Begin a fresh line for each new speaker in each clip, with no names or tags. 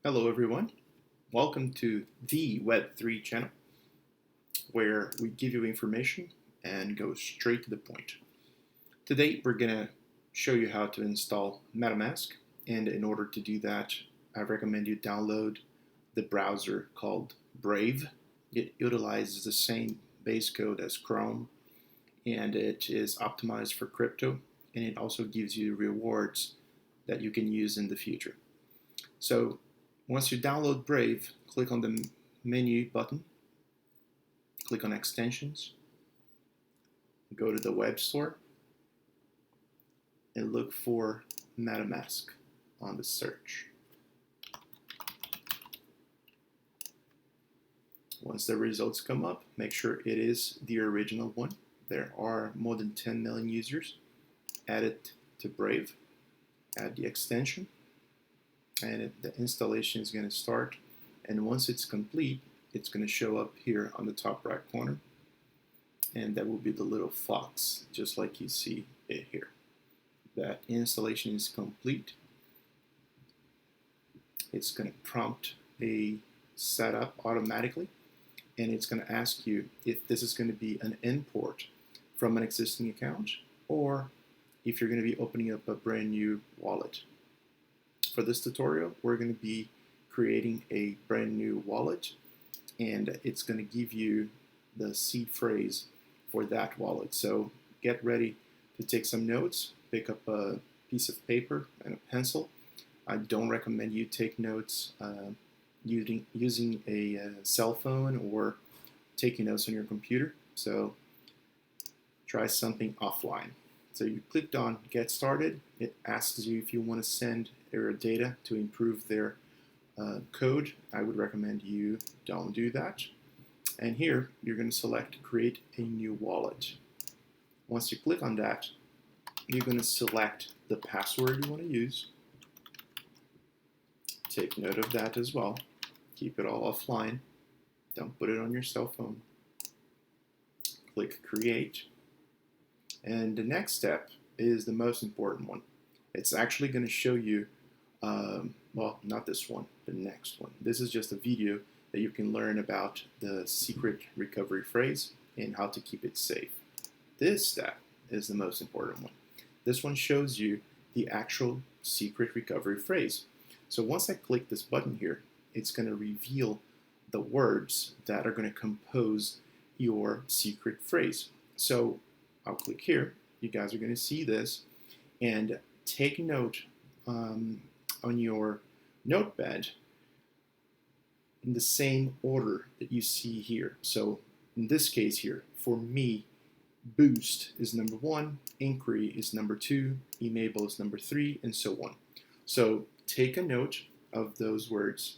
Hello everyone, welcome to the Web3 channel where we give you information and go straight to the point. Today we're going to show you how to install MetaMask, and in order to do that I recommend you download the browser called Brave. It utilizes the same base code as Chrome and it is optimized for crypto, and it also gives you rewards that you can use in the future. So once you download Brave, click on the menu button, click on extensions, go to the web store, and look for MetaMask on the search. Once the results come up, make sure it is the original one. There are more than 10 million users. Add it to Brave, add the extension, and the installation is going to start, and once it's complete it's going to show up here on the top right corner, and that will be the little fox just like you see it here. That installation is complete. It's going to prompt a setup automatically, and it's going to ask you if this is going to be an import from an existing account or if you're going to be opening up a brand new wallet. For this tutorial, we're going to be creating a brand new wallet, and it's going to give you the seed phrase for that wallet. So get ready to take some notes, pick up a piece of paper and a pencil. I don't recommend you take notes using a cell phone or taking notes on your computer. So try something offline. So you clicked on Get Started. It asks you if you want to send your data to improve their code. I would recommend you don't do that. And here you're going to select Create a New Wallet. Once you click on that, you're going to select the password you want to use. Take note of that as well. Keep it all offline. Don't put it on your cell phone. Click Create. And the next step is the most important one. It's actually going to show you, well, not this one, the next one. This is just a video that you can learn about the secret recovery phrase and how to keep it safe. This step is the most important one. This one shows you the actual secret recovery phrase. So once I click this button here, it's going to reveal the words that are going to compose your secret phrase. So I'll click here. You guys are going to see this, and take note on your notepad in the same order that you see here. So in this case here, for me, boost is number 1, inquiry is number 2, enable is number 3, and so on. So take a note of those words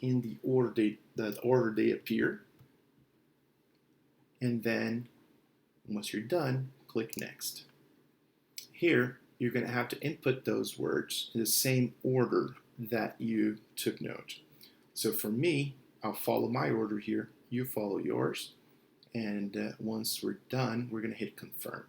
in the order they appear, and then once you're done, click Next. Here, you're going to have to input those words in the same order that you took note. So for me, I'll follow my order here, you follow yours, and once we're done, we're going to hit Confirm.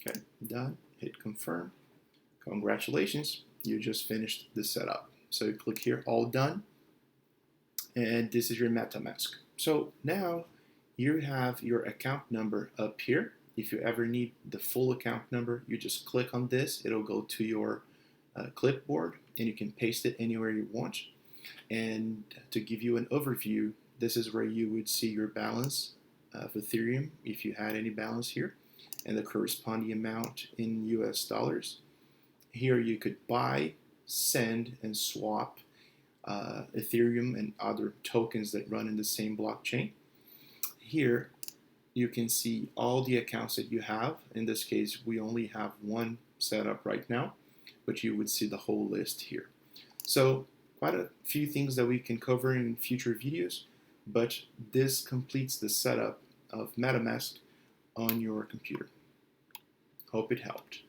Okay, done. Hit Confirm. Congratulations, you just finished the setup. So you click here, All Done, and this is your MetaMask. So now you have your account number up here. If you ever need the full account number, you just click on this. It'll go to your clipboard, and you can paste it anywhere you want. And to give you an overview, this is where you would see your balance of Ethereum, if you had any balance here, and the corresponding amount in US dollars. Here you could buy, send, and swap Ethereum and other tokens that run in the same blockchain. Here you can see all the accounts that you have. In this case, we only have one set up right now, but you would see the whole list here. So quite a few things that we can cover in future videos, but this completes the setup of MetaMask on your computer. Hope it helped.